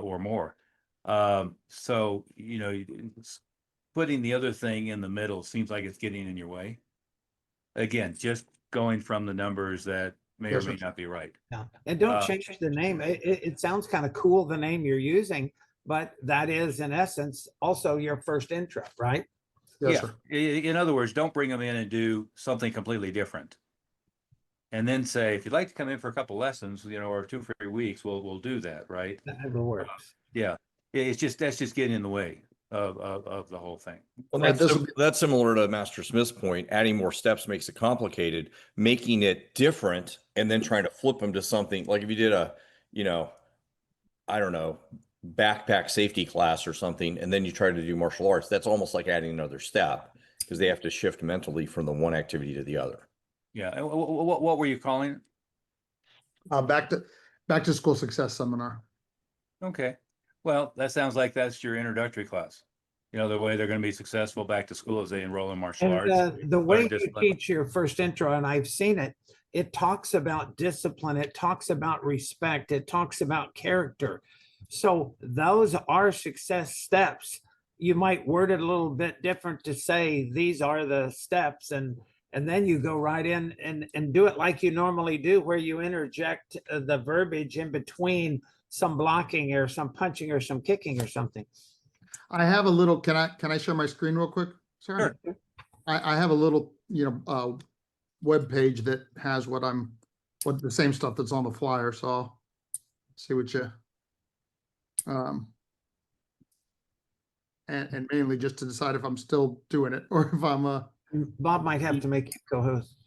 or more. So, you know, putting the other thing in the middle seems like it's getting in your way. Again, just going from the numbers that may or Yes, may sir. not be right. Yeah, and don't Uh, change the name. It sounds kind of cool, the name you're using, but that is in essence also your first intro, right? Yes, Yeah, sir. in other words, don't bring them in and do something completely different. And then say, if you'd like to come in for a couple lessons, you know, or 2 or 3 weeks, we'll do that, right? That never works. Yeah, it's just that's just getting in the way of the whole thing. Well, Right, this will be- that's similar to Master Smith's point. Adding more steps makes it complicated. Making it different and then trying to flip them to something like if you did a, you know, I don't know, backpack safety class or something, and then you try to do martial arts, that's almost like adding another step because they have to shift mentally from the one activity to the other. Yeah. And what were you calling it? Back to school success seminar. Okay. Well, that sounds like that's your introductory class. You know, the way they're going to be successful back to school as they enroll in martial And arts. the way you discipline. teach your first intro, and I've seen it, it talks about discipline, it talks about respect, it talks about character. So those are success steps. You might word it a little bit different to say these are the steps, and then you go right in and do it like you normally do, where you interject the verbiage in between some blocking or some punching or some kicking or something. I have a little, can I share my screen real quick? Sir? Sure. I have a little, web page that has what the same stuff that's on the flyer. So I'll see what you, and mainly just to decide if I'm still doing it or if I'm, Bob might have to make you co-host.